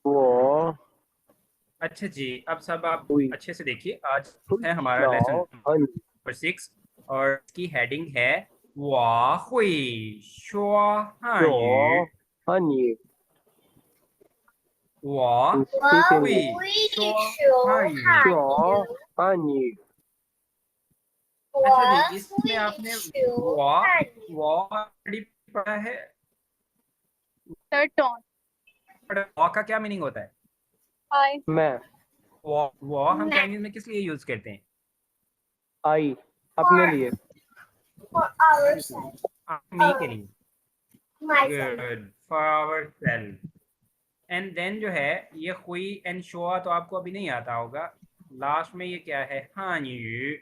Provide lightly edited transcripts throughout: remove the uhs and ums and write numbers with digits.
वो अच्छा जी, अब सब आप हुई अच्छे से देखिए। आज है हमारा लेसन शॉ हन नंबर 6 और इसकी हेडिंग है वाह हुई शुआ शॉ हायु। हन ये वाह स्पीकिंग हुई it 我会 शुआ 说 हायु। 汉 शॉ 语，हन ये 我 अच्छा जी, 会 इसमें आपने 说 वाह 汉语。वाह पढ़ा है। Third tone. वाह का क्या मीनिंग होता है? हाय। मैं वाह वाह हम मैं चाइनीज में किस लिए यूज करते हैं? आई अपने for लिए for ourselves, मी के लिए। myself. Good for our self. And then जो है ये हुई एंड शोआ तो आपको अभी नहीं आता होगा। लास्ट में ये क्या है? हाँ यू।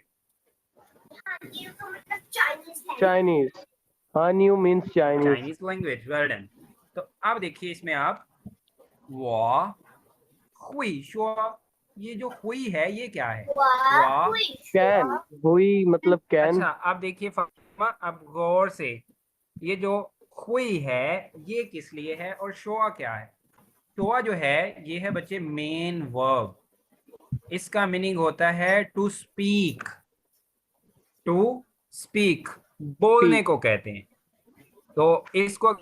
ये तो मतलब चाइनीज है। चाइनीज हन you means Chinese Chinese language, well done. तो अब देखिए इसमें आप वाह हुई शोआ, ये जो हुई है ये क्या है? 我 वाह। 会 कैन 说 हुई मतलब कैन अच्छा अब देखिए फातिमा, अब गौर से, ये जो हुई है ये किस लिए है और शोआ क्या है? शोआ जो है ये है बच्चे मेन वर्ब। इसका मीनिंग होता है टू स्पीक। टू स्पीक बोलने स्पीक को कहते हैं। तो इसको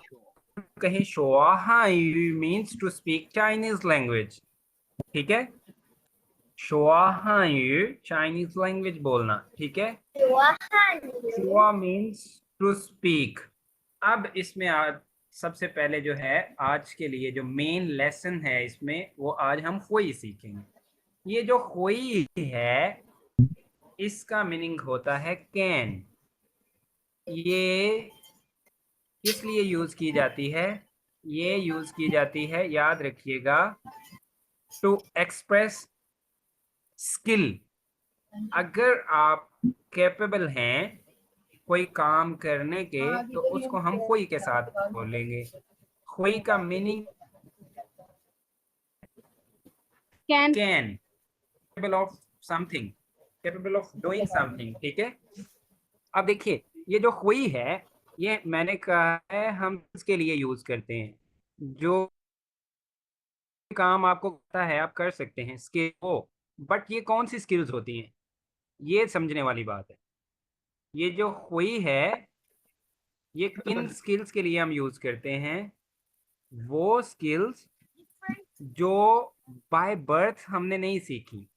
कहीं शोआ हाई means to speak Chinese language. ठीक है, शोआ हाई चाइनीज लैंग्वेज बोलना। ठीक है, 说汉语， शोआ मीन्स टू स्पीक। अब इसमें आज सबसे पहले जो है आज के लिए जो मेन लेसन है इसमें वो आज हम हुई सीखेंगे। ये जो हुई है इसका मीनिंग होता है कैन। ये किस लिए यूज की जाती है? ये यूज की जाती है, याद रखिएगा, टू एक्सप्रेस स्किल। अगर आप कैपेबल हैं कोई काम करने के तो उसको हम हुई के साथ बोलेंगे। हुई का meaning can. Can, capable of something, capable of doing something. ठीक है, अब देखिए ये जो हुई है ये मैंने कहा है हम इसके लिए यूज करते हैं। जो काम आपको पता है आप कर सकते हैं स्किल हो, बट ये कौन सी स्किल्स होती हैं ये समझने वाली बात है। ये जो हुई है ये किन स्किल्स के लिए हम यूज करते हैं? वो स्किल्स जो बाय बर्थ हमने नहीं सीखी।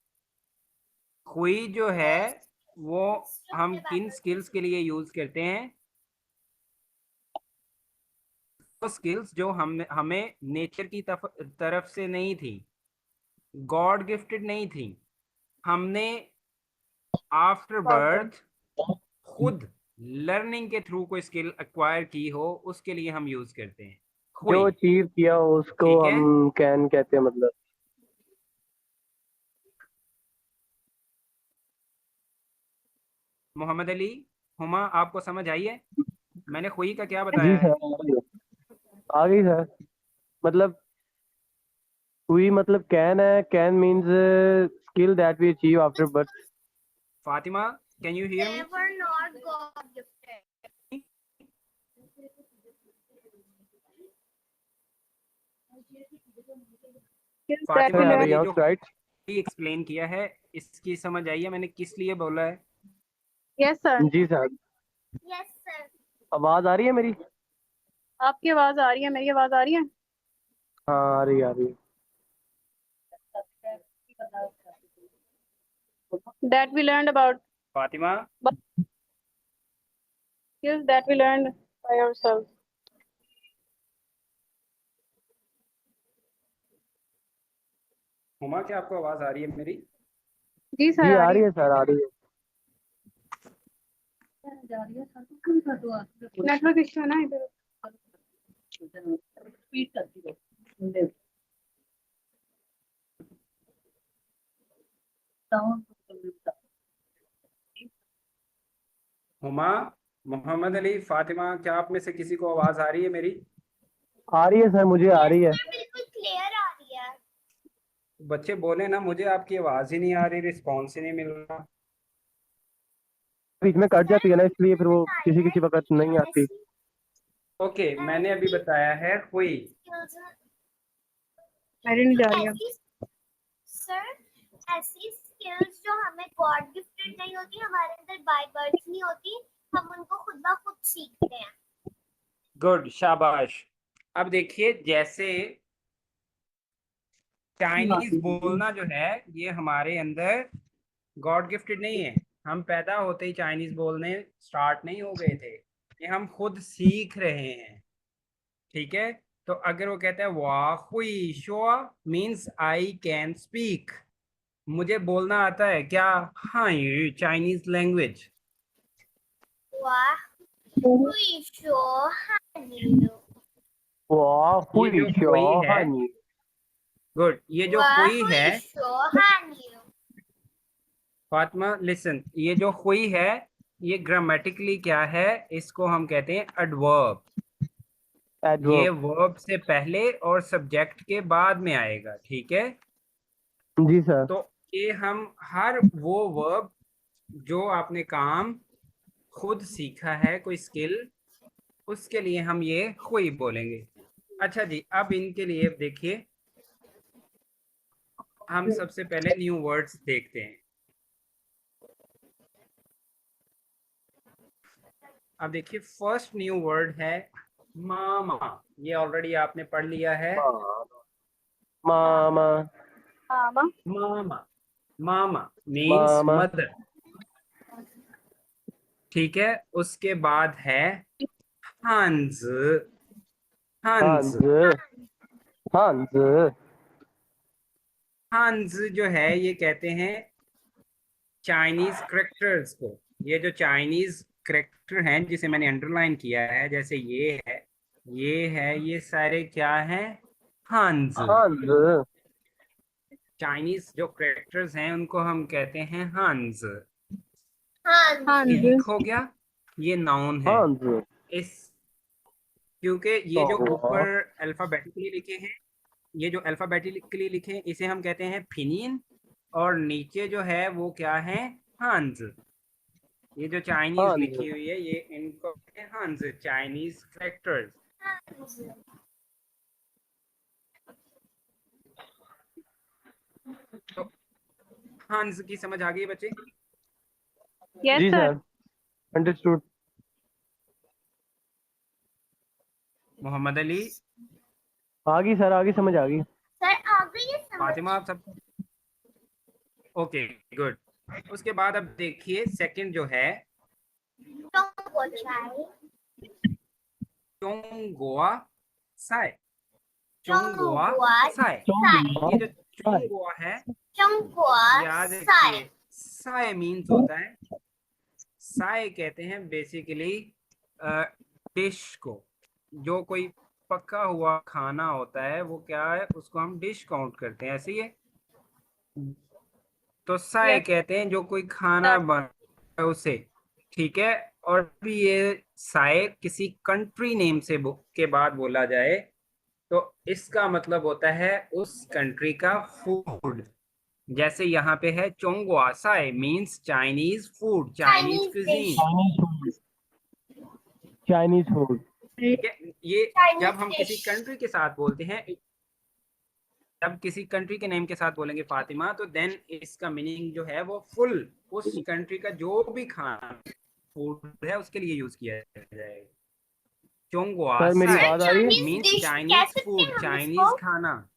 हुई जो है वो हम किन स्किल्स के लिए यूज करते हैं? वो स्किल्स जो हम हमें नेचर की तरफ से नहीं थी, गॉड गिफ्टेड नहीं थी, हमने आफ्टर बर्थ खुद लर्निंग के थ्रू कोई स्किल एक्वायर की हो, उसके लिए हम यूज करते हैं जो हुई। अचीव किया हो उसको ठीक है, हम कैन कहते हैं मतलब मोहम्मद अली, हुमा, आपको समझ आई है मैंने हुई का क्या जी बताया सर है? आ गई सर मतलब हुई मतलब कैन है can means skill that we achieve after birth Fatima, can you hear me? never not God gifted. Skills that sir we Fatima every अगर ये लर्न। जो राइट एक्सप्लेन किया है इसकी समझ आई है मैंने किस लिए बोला है? Yes sir. जी सर Yes sir. आवाज आ रही है मेरी आपकी आवाज आ रही है, मेरी आवाज आ रही है। हाँ आ रही है आ रही है that we learn about Fatima, skills that we learn by ourselves. Huma, क्या आपको आवाज आ रही है मेरी? जी सर जी आ आ रही रही है। है सर आ रही है नेटवर्क इशू है ना इधर। हुमा, मोहम्मद अली, फातिमा, क्या आप में से किसी को आवाज आ रही है मेरी? आ रही है सर मुझे आ Yes रही है sir, बिल्कुल क्लियर आ रही है। बच्चे बोले ना, मुझे आपकी आवाज ही नहीं आ रही, रिस्पॉन्स ही नहीं मिल रहा। बीच में कट सर जाती है ना मैंने इसलिए फिर वो किसी बताया किसी वक्त नहीं आती ओके, मैंने अभी बताया है हुई। मेरी नहीं जा रही है। सर ऐसी स्किल्स जो हमें गॉड गिफ्टेड नहीं होती, हमारे अंदर बाय बर्थ नहीं होती, हम उनको खुद ब खुद सीखते हैं। गुड, शाबाश। अब देखिए, जैसे चाइनीज बोलना जो है ये हमारे अंदर गॉड गिफ्टेड नहीं है। हम पैदा होते ही चाइनीज बोलने स्टार्ट नहीं हो गए थे, ये हम खुद सीख रहे हैं। ठीक है, तो अगर वो कहते हैं वाह हुई शोआ मीन्स आई कैन स्पीक, मुझे बोलना आता है क्या? हाँ, ये चाइनीज लैंग्वेज। वाह हुई शो हानी, वाह ये हुई जो शो हुई है, हनी। गुड, ये जो वाह हुई है हुई शो हानी। फातिमा लिसन, ये जो हुई है ये ग्रामेटिकली क्या है? इसको हम कहते हैं एडवर्ब। ये एडवर्ब। वर्ब से पहले और सब्जेक्ट के बाद में आएगा। ठीक है, जी सर। तो ये हम हर वो वर्ब जो आपने काम खुद सीखा है, कोई स्किल, उसके लिए हम ये हुई बोलेंगे। अच्छा जी, अब इनके लिए देखिए, हम सबसे पहले न्यू वर्ड्स देखते हैं। अब देखिए, फर्स्ट न्यू वर्ड है मामा। ये ऑलरेडी आपने पढ़ लिया है। मामा। मामा। मामा, मामा मीन्स मामा। मदर। ठीक है, उसके बाद है हंस। हंस, हंस। हंस। हंस जो है ये कहते हैं चाइनीज करेक्टर्स को। ये जो चाइनीज करेक्टर हैं जिसे मैंने अंडरलाइन किया है, जैसे ये है, ये है, ये सारे क्या हैं? हंस। हंस। चाइनीज जो करेक्टर्स हैं उनको हम कहते हैं हंस। हानी स्पीक हो गया, ये नाउन है। हंस। इस क्योंकि ये जो ऊपर अल्फाबेटिकली लिखे हैं, ये जो अल्फाबेटिकली लिखे हैं इसे हम कहते हैं फिनियन, और नीचे जो है वो क्या है? हंस। ये जो चाइनीज हंस। लिखी हुई है ये इनको कहते हैं हंस, चाइनीज कैरेक्टर्स। तो हंस की समझ आ गई बच्चे? यस जी sir. Sir, understood. Mohammad Ali, आ गई सर, आ गई, समझ आ गई। सर आ गई है समझ। फातिमा, आप सब ओके, गुड। उसके बाद अब देखिए सेकंड जो है टोंगो चाय, चोंगोआ साय। चोंगोआ टोंगो साय, साय, ये जो चोंगोआ है, टोंगो याद साय। रखिए साय मीन्स होता है, साय कहते हैं बेसिकली डिश को। जो कोई पका हुआ खाना होता है वो क्या है, उसको हम डिश काउंट करते हैं, ऐसे ही है। तो साय यस कहते हैं जो कोई खाना सर। बन है उसे। ठीक है, और भी ये साय किसी कंट्री नेम से के बाद बोला जाए तो इसका मतलब होता है उस कंट्री का फूड। जैसे यहाँ पे है चोंगवा साय means Chinese food, Chinese Chinese dish, cuisine. Chinese food. ठीक है, ये जब चाइनीज हम किसी डिश। कंट्री के साथ बोलते हैं, जब किसी कंट्री के नेम के साथ बोलेंगे फातिमा, तो देन इसका मीनिंग जो है वो फुल उस कंट्री का जो भी खाना फूड है उसके लिए यूज किया जाएगा। चोंगवा सर मेरी सर साय आवाज आ रही है? चाइनीज मीन्स डिश कह चाइनीज सकते फूड, हैं हम चाइनीज इसको। खाना।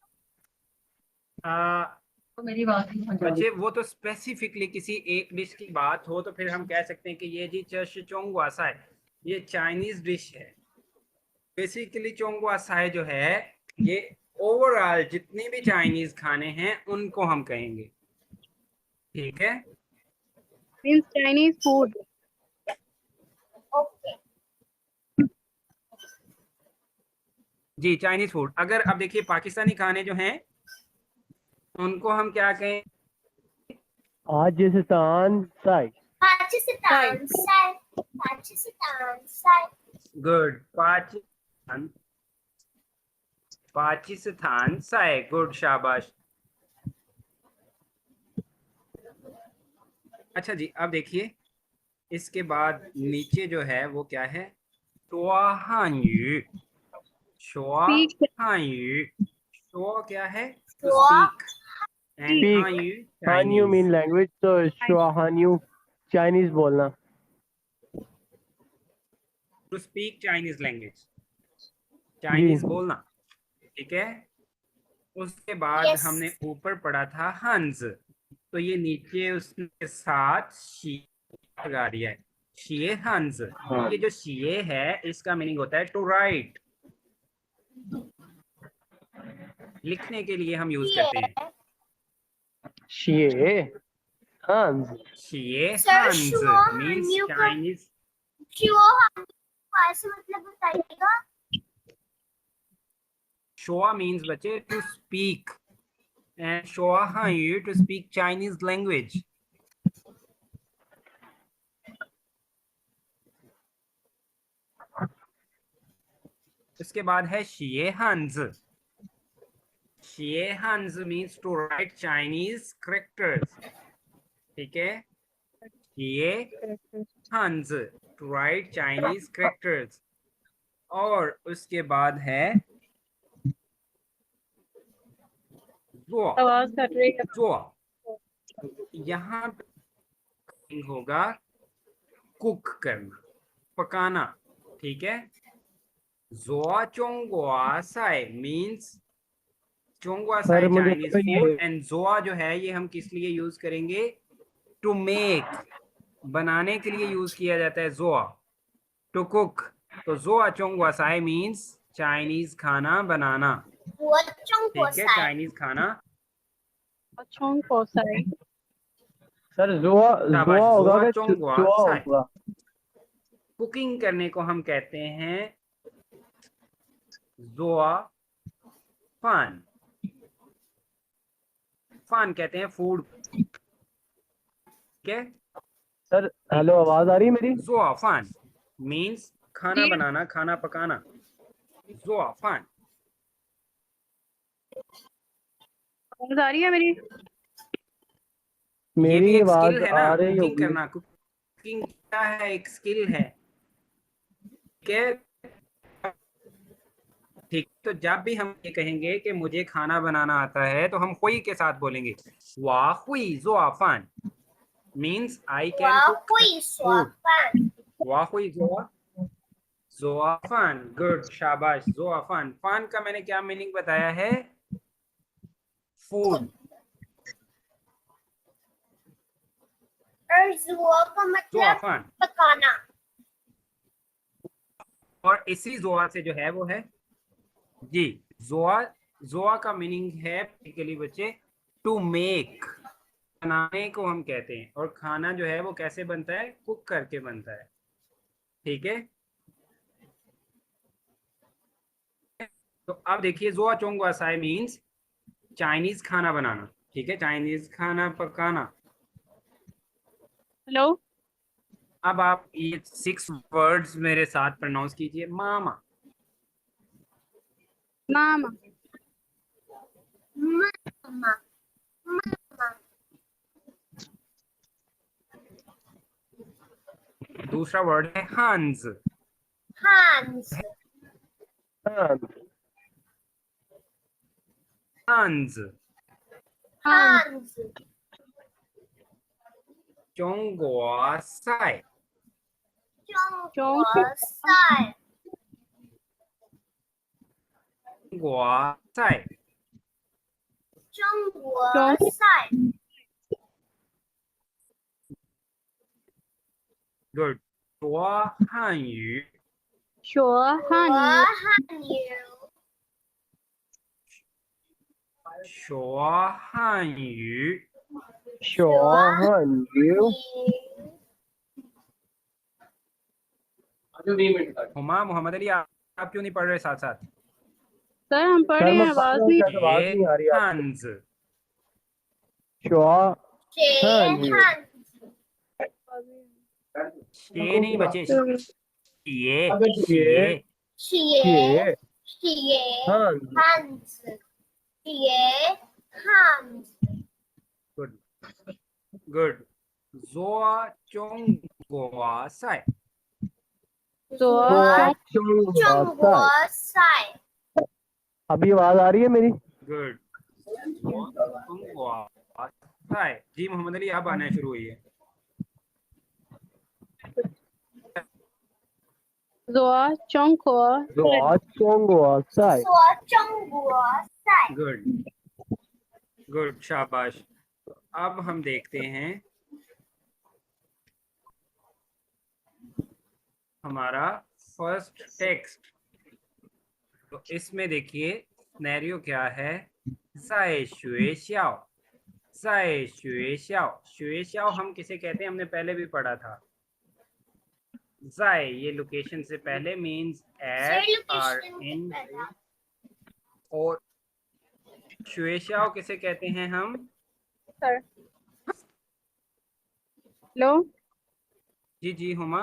तो मेरी बात नहीं समझ बच्चे वो तो स्पेसिफिकली किसी एक डिश की बात हो तो फिर हम कह सकते हैं कि ये जी चोंगवा साय ये चाइनीज डिश है। बेसिकली चोंगवा साय जो है ये ओवरऑल जितने भी चाइनीज खाने हैं उनको हम कहेंगे। ठीक है, मीन्स चाइनीज फूड। ओके जी चाइनीज फूड। अगर अब देखिए पाकिस्तानी खाने जो हैं उनको हम क्या कहें? पाकिस्तान साई। पाकिस्तान साय, पाकिस्तान साय। गुड, पाकिस्तान, पाकिस्तान साय, गुड, शाबाश। अच्छा जी, अब देखिए इसके बाद नीचे जो है वो क्या है? शुआहान्यू, स्पीच। शुआहान्यू। शो क्या है? To Shuo speak and Speak. हां यू हान्यू मीन लैंग्वेज, तो शुआ हान्यू चाइनीज बोलना। टू स्पीक चाइनीज लैंग्वेज, जी चाइनीज बोलना, ठीक है। उसके बाद Yes. हमने ऊपर पढ़ा था हंस, तो ये नीचे उसके साथ शी लगा दिया है, शिए हंस। ये जो शिए है इसका मीनिंग होता है टू राइट, लिखने के लिए हम यूज करते हैं। शिए हांस। शिए Sir, हंस Shuo मीन्स Hanyu का चाइनीज। Shuo Hanyu का ऐसे मतलब बताइएगा। शोआ मीन्स बच्चे टू स्पीक एंड शोआ हांयू टू स्पीक चाइनीज लैंग्वेज। उसके बाद है शिए हंस। शिए हंस means to write Chinese characters, ठीक है। शिए हंस टू राइट चाइनीज कैरेक्टर्स। और उसके बाद है ज़ुओ। आवाज कट रही है। ज़ुओ यहाँ पे होगा कुक करना, पकाना, ठीक है। ज़ुओ चोंगुआ साई मीन्स चोंगुआ सर साई मुझे चाइनीज तो फूड, ये एंड ज़ुओ जो है ये हम किस लिए यूज करेंगे? टू मेक, बनाने के लिए यूज किया जाता है ज़ुओ, टू कुक। तो ज़ुओ चोंगुआ साई मीन्स चाइनीज खाना बनाना, ठीक है, चाइनीज खाना। चोंग पोसाई। सर जुआ जुआ शाबाश, होगा ज़ुओ कि चोंगुआ चुआ साई। होगा? कुकिंग करने को हम कहते हैं ज़ुओ फान। फान कहते हैं फूड, ठीक है। सर हेलो, आवाज आ रही है मेरी? ज़ुओ फान मीन्स खाना जी। बनाना, खाना पकाना, ज़ुओ फान। आवाज आ रही है मेरी? ये भी मेरी एक स्किल आवाज है ना, आ रही कुकिंग होगी। करना। कुकिंग क्या है? एक स्किल है, ठीक है। ठीक, तो जब भी हम ये कहेंगे कि मुझे खाना बनाना आता है तो हम हुई के साथ बोलेंगे वाह हुई ज़ुओ फान means I can cook food. वाह हुई ज़ुओ ज़ुओ फान, गुड, शाबाश। ज़ुओ फान, फान का मैंने क्या मीनिंग बताया है? फूड। और जुआ का ज़ुओ मतलब फान, पकाना। और इसी ज़ुओ से जो है वो है जी ज़ुओ। ज़ुओ का मीनिंग है बेसिकली बच्चे टू मेक, बनाने को हम कहते हैं, और खाना जो है वो कैसे बनता है? कुक करके बनता है, ठीक है। तो अब देखिए ज़ुओ चोंगुआ साई मीन्स चाइनीज खाना बनाना, ठीक है, चाइनीज खाना पकाना। हेलो। अब आप ये 6 वर्ड्स मेरे साथ प्रोनाउंस कीजिए। मामा, मामा। मामा, मामा, दूसरा वर्ड है हंस। Hans, हाँ, हंस। Hans, चोंगुआ साई, Chongguo Sai, चोंगुआ साई, Chongguo Sai, गुड। शुआ हानयू, 说汉语。 Hanyu, शुआ हानयू। शोहन यू। हुमा, मोहम्मद अली, आप क्यों नहीं पढ़ रहे साथ साथ? सर हम पढ़ सर रहे मैं हैं, आवाज पढ़ नहीं। रहा हूँ, आवाज नहीं आ रही आपकी। हंस, शोहन यू। Hans, ये नहीं बचे, ये ये Xie, Xie, हाँ, Hans, Xie, Hans, good good. ज़ुओ चोंगुआ साई, तो चुंगुआ। Chongguo Sai, अभी आवाज आ रही है मेरी? गुड। जी मोहम्मद अली, अब आना शुरू हुई है। Zoa Chongqua Sai. Good good, शाबाश। अब हम देखते हैं हमारा फर्स्ट टेक्स्ट। तो इसमें देखिए सिनेरियो क्या है। 在学校 在学校 学校हम किसे कहते हैं, हमने पहले भी पढ़ा था। 在 ये लोकेशन से पहले मीन्स एट और इन, और 学校किसे कहते हैं हम? sir. Hello, जी जी हुमा।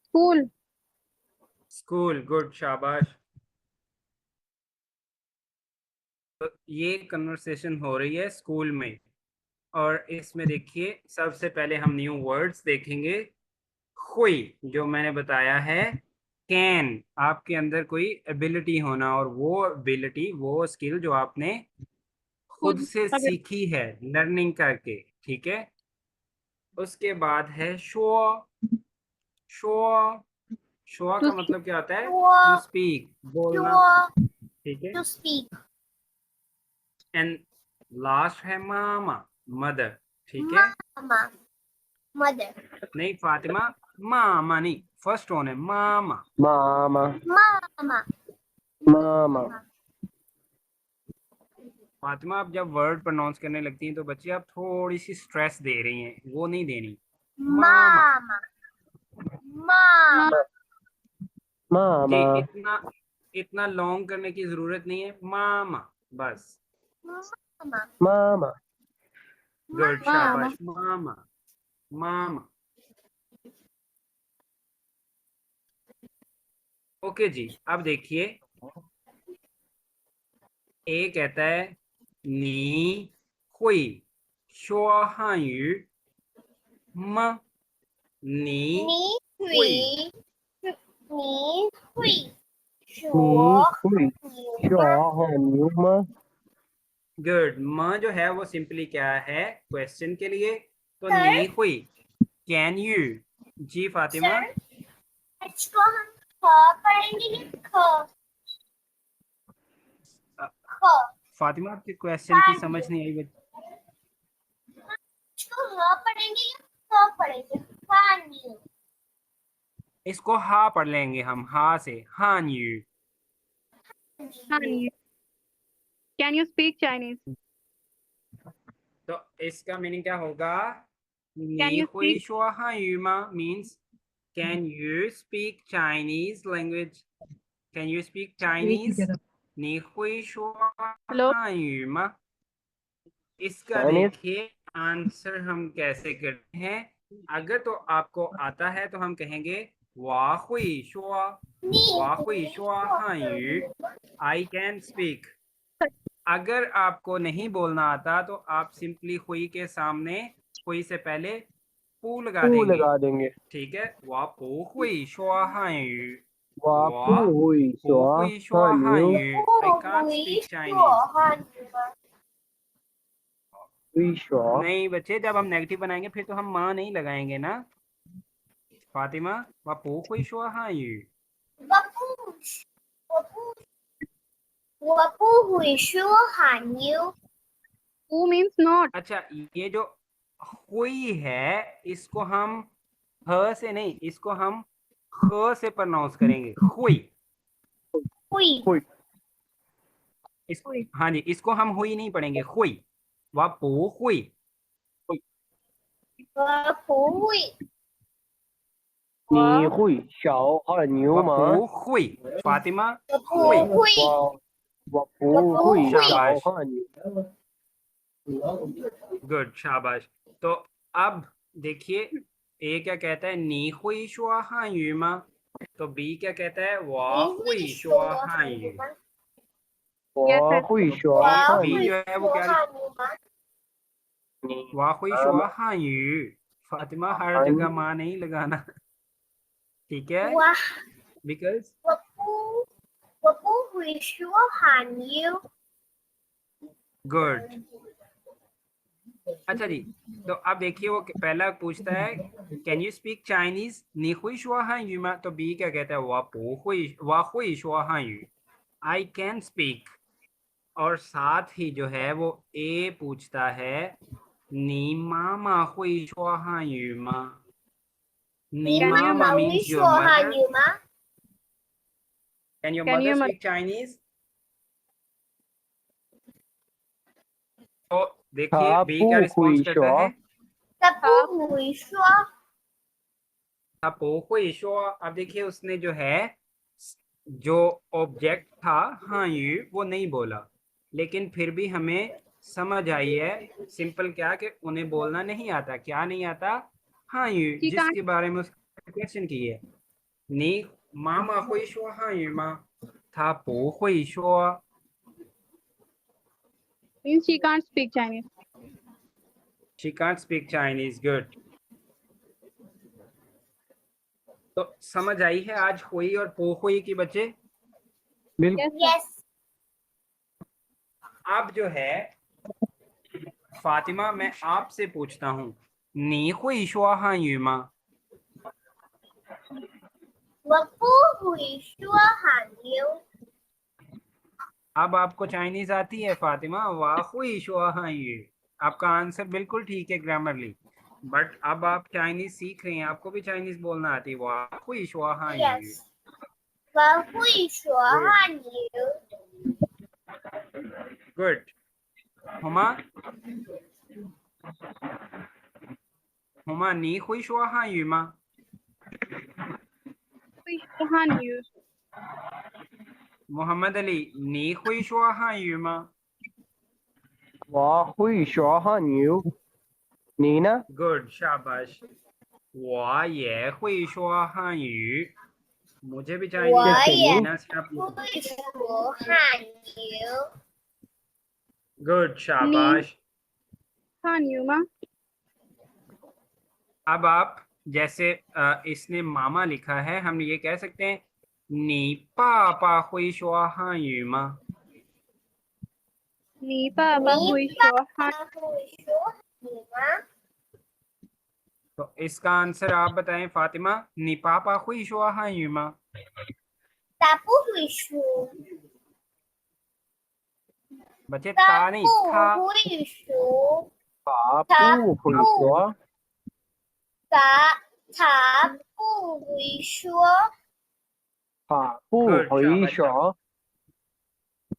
school. स्कूल, गुड, शाबाश। तो ये कन्वर्सेशन हो रही है स्कूल में, और इसमें देखिए सबसे पहले हम न्यू वर्ड्स देखेंगे। हुई, जो मैंने बताया है, कैन, आपके अंदर कोई एबिलिटी होना, और वो एबिलिटी, वो स्किल जो आपने खुद से अबे, सीखी है लर्निंग करके, ठीक है। उसके बाद है शो। शो शो का To मतलब क्या होता है? Sure. टू स्पीक, बोलना, ठीक है। To speak. एंड लास्ट है मामा, मदर, ठीक है। Mama. Mother. नहीं फातिमा, मामा नहीं, फर्स्ट वन है मामा। Mama. Mama. Mama. फातिमा, आप जब वर्ड प्रोनाउंस करने लगती हैं तो बच्चे आप थोड़ी सी स्ट्रेस दे रही हैं, वो नहीं देनी। Mama. Mama. जी, Mama. इतना इतना लॉन्ग करने की जरूरत नहीं है, मामा बस। Mama. Mama. Good, Mama. शाबाश, मामा मामा। ओके जी, अब देखिए ए कहता है नी हुई शो हानयू म, नी Ni हुई। hui. Ni hui. Ni Sure. hui. Sure. Hanuma. Good, म जो है वो सिंपली क्या है, क्वेश्चन के लिए, तो Sir? नी हुई, कैन यू। जी फातिमा। Sir, H को हम ख पढ़ेंगे कि ख? ख. फातिमा, आपके क्वेश्चन की समझ नहीं आई बच्चे। H को ह पढ़ेंगे या ख पढ़ेंगे? Can इसको हा पढ़ लेंगे हम, हा से, हान you. Honey. Can you speak Chinese? तो इसका मीनिंग क्या होगा? Can नी you हुई speak? शो हान यू मा means can you speak Chinese language, can you speak Chinese. नी हुई शो Hello. हान यू मा। इसका Chinese. देखिए आंसर हम कैसे करते हैं। अगर तो आपको आता है तो हम कहेंगे वाह हुई शुआ, वाह हुई शुआ हायु, आई कैन स्पीक। अगर आपको नहीं बोलना आता तो आप सिंपली हुई के सामने, हुई से पहले पू लगा पू देंगे, लगा देंगे। ठीक है। वाह पू हुई शुआ हायु, वापू वाह हुई पू हुई शुआ Hayu, I can't speak Chinese. हुई नहीं बच्चे, जब हम नेगेटिव बनाएंगे फिर तो हम माँ नहीं लगाएंगे ना। फातिमा, वापू हुई शुआ Hayu. Wapush. Wapush. Wapu hui shu han you. Who means not. अच्छा, ये जो हुई है इसको हम ह से नहीं, इसको हम ख से प्रोनाउंस करेंगे, हुई। Hui. हुई। इस, हाँ जी, इसको हम हुई नहीं पढ़ेंगे, हुई। वापू हुई। Wapu hui. 你会小汉牛吗？ वापू हुई। फातिमा, Wapu हुई। hui. 我不会小 शाबाश, 汉牛。 गुड, शाबाश। तो अब देखिए ए क्या कहता है, नी हुई शुआ हान यू मा। तो बी क्या कहता है, वाह हुई शुआ हान यू। 我会说汉 बी 语。 जो है वो क्या, वाह हुई शुआ हान यू। फातिमा, हर जगह माँ नहीं लगाना, ठीक है, Wah. Because Wapu hui shu han you. Good. अच्छा जी, तो अब देखिए वो पहला पूछता है कैन यू स्पीक चाइनीज, नी हुई शुआ हां यू मा, तो बी क्या कहता है, वा हुई शुआ हां यू, आई कैन स्पीक। और साथ ही जो है वो ए पूछता है नी मामा हुई शुआ हां यू मा। नी Can you mama Mama, we means your sure mother. you ma. Can your can mother you speak Chinese? तो देखिए बी क्या Tapu रिस्पॉन्स hui करता है, shua. Tapu we sure. पोको ईशो। अब देखिए उसने जो है जो ऑब्जेक्ट था हाँ ये वो नहीं बोला, लेकिन फिर भी हमें समझ आई है सिंपल क्या कि उन्हें बोलना नहीं आता। क्या नहीं आता? हाँ ये She can't. जिसके बारे में उसने क्वेश्चन की है। नी मामा हुई शो हाँ ये माँ था पो हुई show. Means she can't speak Chinese. She can't speak Chinese. Good. तो समझ आई है आज हुई और पो हुई की बच्चे। बिल्कुल। Yes, sir. Yes. अब जो है फातिमा मैं आपसे पूछता हूँ नी हुई शुआ हाँ युमा। Wapu we sure han you. अब आपको चाइनीज आती है फातिमा? वाह हुई शुआ हाँ यू। आपका आंसर बिल्कुल ठीक है ग्रामरली, बट अब आप चाइनीज सीख रहे हैं, आपको भी चाइनीज बोलना आती है। वाह हुई शुआ हाँ यू। Yes. Wapu we sure han you. Good. Huma, Huma नी हुई शुआ हाँ युमा। We Han you. Mohammad Ali नी हुई शुआ हाँ युमा। Wa hui shua han yu. Nina. Good, शाबाश। वाह ये हुई शुआ हाँ यू। मुझे भी चाइनीज Why आती है yeah. ना से आप लोग। We sure han you. Good, शाबाश। Han you ma. अब आप जैसे इसने मामा लिखा है, हम ये कह सकते हैं नी पापा हुई शुआ हाँ युमा। Ni Papa Me hui sure Han. Papa we sure you ma. तो इसका आंसर आप बताएं फातिमा। नी पापा हुई शुआ हाँ युमा। Tapu we sure. बच्चे ता नहीं था। Tapu we sure. Tapu hui shua. Tapu we sure. Tapu Good, hui शाबाश। shua.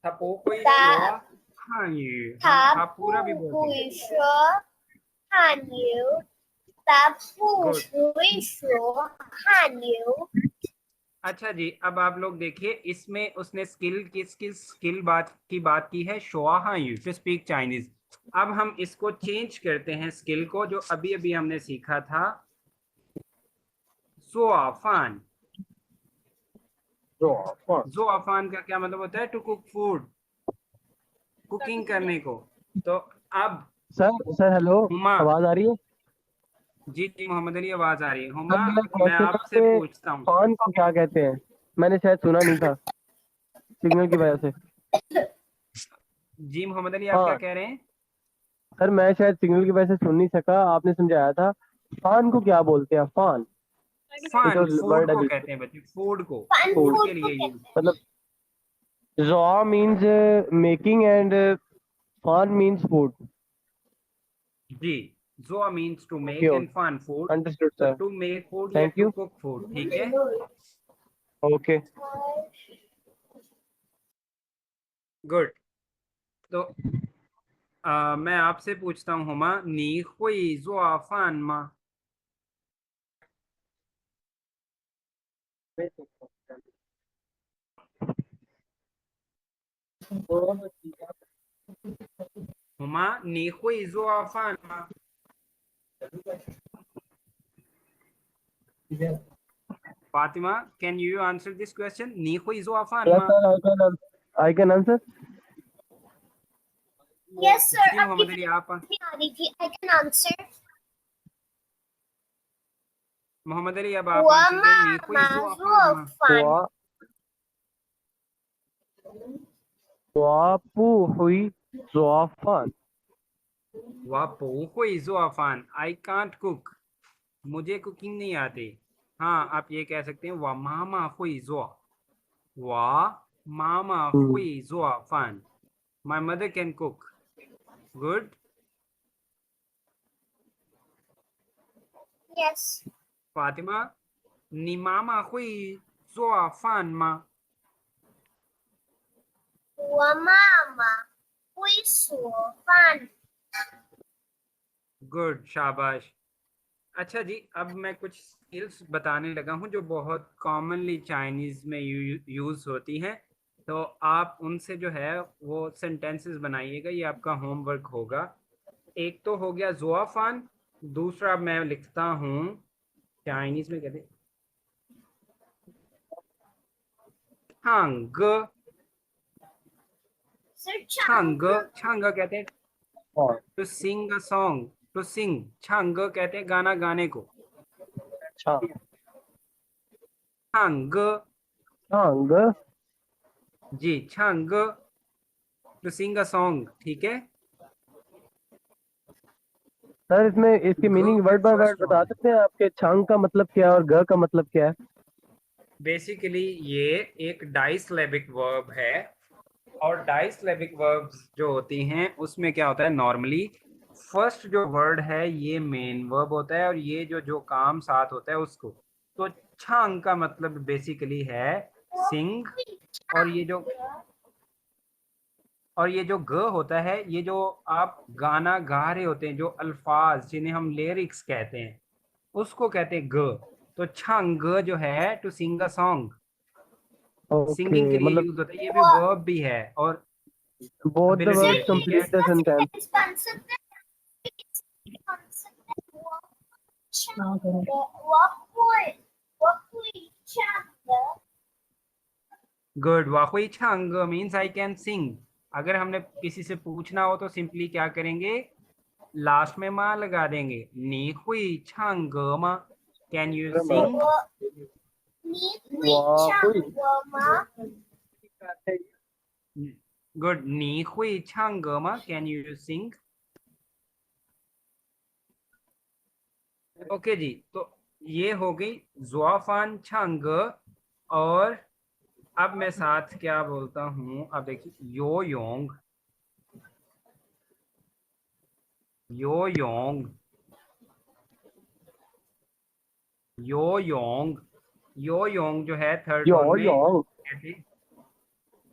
था पो हुई ता- शुआ हाँ यू। हम आप पूरा भी Tapu बोलते हैं। we sure han you. Tapu Good. we sure han you. अच्छा जी, अब आप लोग देखिए इसमें उसने किसकी स्किल बात की है, शुआ हाँ यू टू स्पीक चाइनीज। अब हम इसको चेंज करते हैं स्किल को, जो अभी अभी हमने सीखा था ज़ुआफान। Zhuafan. ज़ुआफान का क्या मतलब होता है? टू कुक फूड, कुकिंग करने को। तो अब सर हेलो, हुमा, आवाज आ रही है? जी जी मोहम्मद अली आवाज आ रही है। सर हुमा मेरा मैं क्वेश्चन आपसे है, पूछता हूँ। फान को क्या कहते हैं? मैंने शायद सुना नहीं था सिग्नल की वजह से। जी मोहम्मद अली आप हाँ क्या कह रहे हैं? सर, मैं शायद सिग्नल की वजह से सुन नहीं सका, आपने समझाया था। फान को क्या बोलते हैं? फान ये फान तो फूड वर्ड है को बिल्कुल। कहते हैं बच्चे, फूड को, Fun फूड food के को लिए यूज। कहते हैं। मतलब जॉ मीन्स मेकिंग एंड फान मीन्स फूड। जी, zoa means to make okay, and fun food, understood तो सर, to make food या thank to you. cook food, ठीक है। Okay good. तो मैं आपसे पूछता हूँ हुमा नी हुई zoa fan मा। हुमा नी हुई zoa fan मा। Fatima can you answer this question? नी हुई zoa fan यस मा। Sir, I can answer. Yes sir. जी आपकी मोहम्मद अली आप, नहीं आ रही थी. I can answer. Mohammad Ali अब आप आंसर दें। नी हुई zoa fan मा। Fun. वापू हुई ज़ुआफ़ान। 我不会做饭 I can't cook मुझे कुकिंग नहीं आती। हाँ, आप ये कह सकते हैं 我妈妈会做我妈妈会做饭 My mother can cook Good Yes. Fatima 你妈妈会做饭吗我妈妈会做饭。 good शाबाश अच्छा जी अब मैं कुछ स्किल्स बताने लगा हूँ जो बहुत कॉमनली चाइनीज में यूज होती हैं तो आप उनसे जो है वो सेंटेंसेस बनाइएगा ये आपका होमवर्क होगा एक तो हो गया ज़ुआफ़ान दूसरा मैं लिखता हूँ चाइनीज में कहते हैं छांग Sir, छांग छांग कहते हैं और to sing a song to sing छांग कहते हैं गाना गाने को अच्छा छांग चांग जी छांग टू सिंग अ सॉन्ग ठीक है सर इसमें इसकी ग मीनिंग का वर्ड बाय वर्ड फर्स्ट बता वन सकते हैं आपके छंग का मतलब क्या है और ग का मतलब क्या है बेसिकली ये एक डाइसिलेबिक वर्ब है और डाइसिलेबिक वर्ब्स जो होती हैं उसमें क्या होता है नॉर्मली फर्स्ट जो वर्ड है ये मेन वर्ब होता है और ये जो जो काम साथ होता है उसको तो छांग का मतलब बेसिकली है सिंग और ये जो ग होता है ये जो आप गाना गा रहे होते हैं जो अल्फाज जिन्हें हम लिरिक्स कहते हैं उसको कहते हैं ग तो छांग जो है to sing a song okay singing के लिए मतलब यूज होता है ये भी वर्ब भी है और बोथ द एबिलिटी वर्ब्स है ठीक है कंप्लीट द सेंटेंस बन सकते हैं। हाँ करो गुड वाकुई छांग मीन्स आई कैन सिंग अगर हमने किसी से पूछना हो तो सिंपली क्या करेंगे लास्ट में माँ लगा देंगे नी हुई छांग मा कैन यू सिंग वाकुई गुड नी हुई छांग मा कैन यू सिंग ओके जी तो ये हो गई ज़ुआफ़ान छांग और अब मैं साथ क्या बोलता हूँ अब देखिए यो योंग यो योंग यो योंग यो योंग जो है थर्ड वन में यो कहते हैं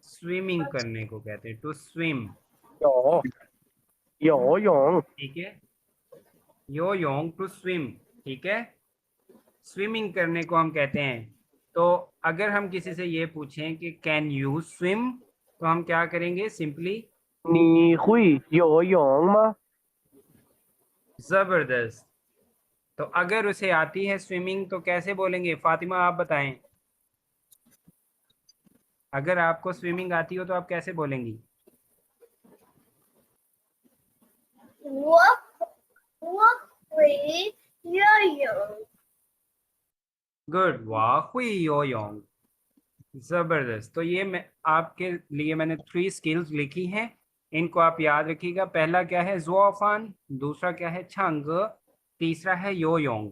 स्विमिंग करने को कहते हैं टू स्विम यो यो योंग ठीक है यो योंग टू स्विम ठीक है स्विमिंग करने को हम कहते हैं तो अगर हम किसी से ये पूछें कि कैन यू स्विम तो हम क्या करेंगे सिंपली 你会游泳吗 जबरदस्त तो अगर उसे आती है स्विमिंग तो कैसे बोलेंगे फातिमा आप बताएं अगर आपको स्विमिंग आती हो तो आप कैसे बोलेंगी गुड वाह हुई यो योंग जबरदस्त तो ये मैं आपके लिए मैंने 3 स्किल्स लिखी हैं इनको आप याद रखिएगा पहला क्या है ज़ुआफ़ान दूसरा क्या है छंग तीसरा है यो योंग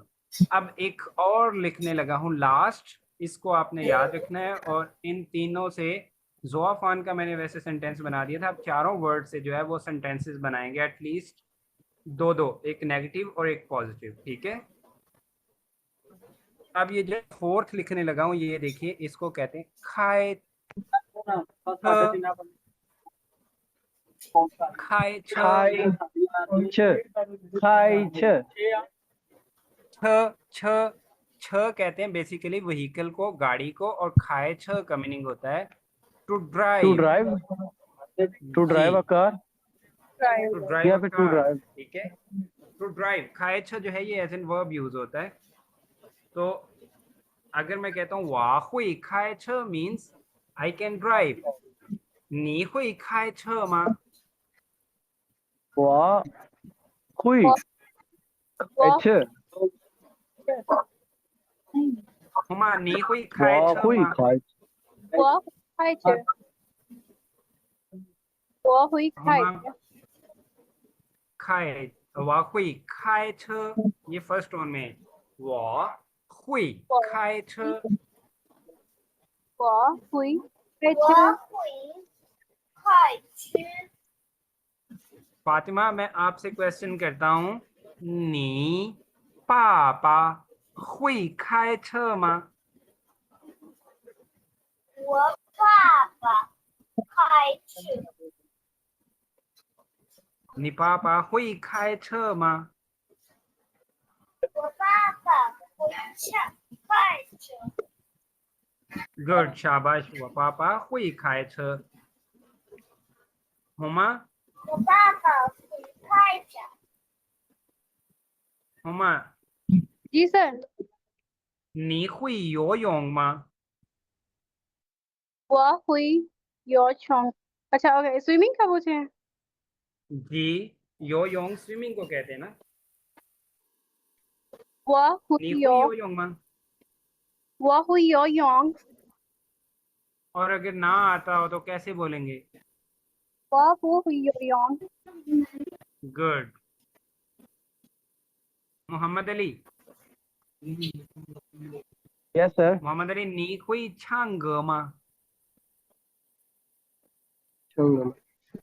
अब एक और लिखने लगा हूँ लास्ट इसको आपने याद रखना है और इन तीनों से ज़ुआफ़ान का मैंने वैसे सेंटेंस बना दिया था अब चारों वर्ड से जो है वो सेंटेंसेस बनाएंगे एटलीस्ट दो दो एक नेगेटिव और एक पॉजिटिव ठीक है अब ये जो फोर्थ लिखने लगा हूँ ये देखिए इसको कहते हैं खाए खाए छ खाई छ खाई छ छ छ छ कहते हैं बेसिकली व्हीकल को गाड़ी को और खाए छ का मीनिंग होता है to to drive drive to जी drive a car to drive या अ फिर टू कार ड्राइव ठीक है टू ड्राइव खाए छ जो है ये एज एन वर्ब यूज होता है तो अगर मैं कहता हूँ वाह हुई खाए छ मीन्स आई कैन ड्राइव नी हुई खाए छ मा वाह हुई छ हुमा नी हुई खाए वाह छ हुई मा खाई Walk. Hi, chair. 我会开हम开我会开车 ये फर्स्ट टोन में 我会开车我会开我车会开车 फातिमा मैं आपसे क्वेश्चन करता हूँ 你爸爸会开车吗我爸爸开车你爸爸会开车吗我爸爸会开车 गुड शाबाश वो पापा 会开车 Huma 我爸爸会开车 Huma ji sir 你会游泳吗我会游泳अच्छा okay swimming का पूछे हैं जी 游泳 स्विमिंग को कहते हैं ना 我会你会游游泳吗我会游泳 और अगर ना आता हो तो कैसे बोलेंगे 我不会游泳 good Mohammad Ali Yes, sir. Mohammad Ali 你会唱歌吗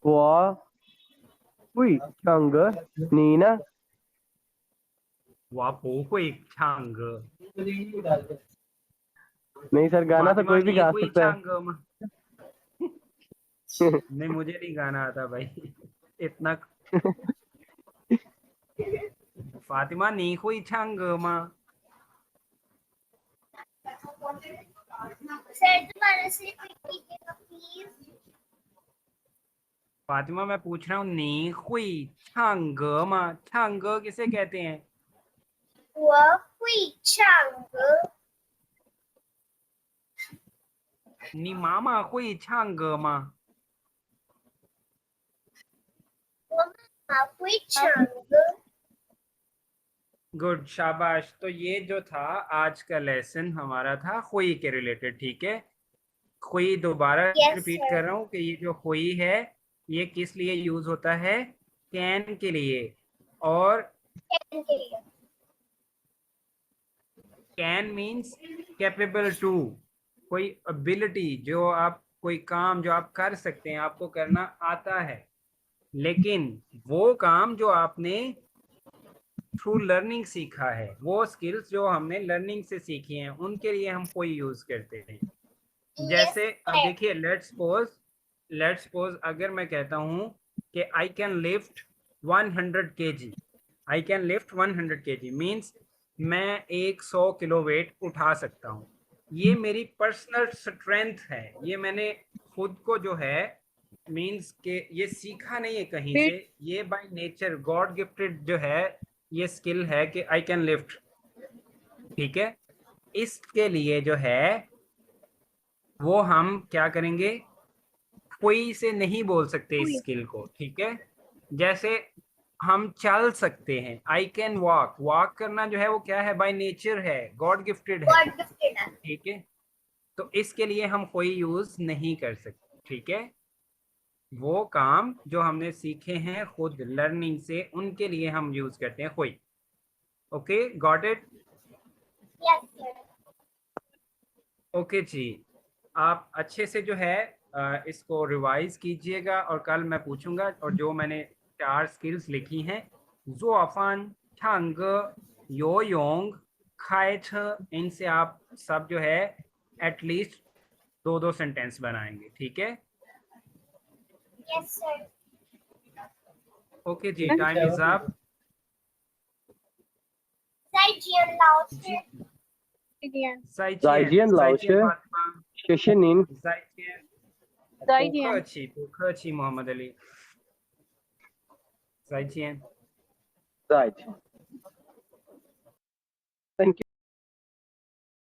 我会唱歌，你呢？我不会唱歌 नहीं सर, गाना तो फातिमा कोई भी 你 गा 会 सकता है. 唱歌吗 नहीं मुझे नहीं गाना आता भाई इतना फातिमा 你会唱歌吗 सर दोबारा से रिपीट कीजिएगा प्लीज फातिमा मैं पूछ रहा हूँ 你会唱歌吗唱歌किसे कहते हैं 我会唱歌你妈妈会唱歌吗我妈妈会唱歌 गुड शाबाश तो ये जो था आज का लेसन हमारा था हुई के रिलेटेड ठीक है हुई दोबारा Yes, रिपीट sir. कर रहा हूँ कि ये जो हुई है ये किस लिए यूज होता है कैन के लिए और कैन मीन्स कैपेबल टू कोई एबिलिटी जो आप कोई काम जो आप कर सकते हैं आपको करना आता है लेकिन वो काम जो आपने थ्रू लर्निंग सीखा है वो स्किल्स जो हमने लर्निंग से सीखी हैं उनके लिए हम कोई यूज करते हैं जैसे अब sir. देखिए लेट्स सपोज अगर मैं कहता हूँ कि I can lift 100 kg I can lift 100 kg means मैं 100 किलो वेट उठा सकता हूँ ये मेरी पर्सनल स्ट्रेंथ है ये मैंने खुद को जो है मीन्स के ये सीखा नहीं है कहीं से ये बाय नेचर गॉड गिफ्टेड जो है ये स्किल है कि आई कैन लिफ्ट ठीक है इसके लिए जो है वो हम क्या करेंगे कोई से नहीं बोल सकते इस स्किल को ठीक है जैसे हम चल सकते हैं आई कैन वॉक वॉक करना जो है वो क्या है बाय नेचर है गॉड गिफ्टेड है God gifted है ठीक है तो इसके लिए हम कोई यूज नहीं कर सकते ठीक है वो काम जो हमने सीखे हैं खुद लर्निंग से उनके लिए हम यूज करते हैं कोई okay got it Yes, sir. Okay जी आप अच्छे से जो है इसको रिवाइज कीजिएगा और कल मैं पूछूंगा और जो मैंने 4 स्किल्स लिखी हैं ज़ुआफान छांग योयोंग खाएछ इनसे आप सब जो है एटलीस्ट 2-2 सेंटेंस बनाएंगे ठीक है Yes, sir. ओके जी टाइम इज अप 再见老师 再见 再见老师 फातिमा 谢谢您。再见再不客见气不客气मोहम्मद अली 再见再见。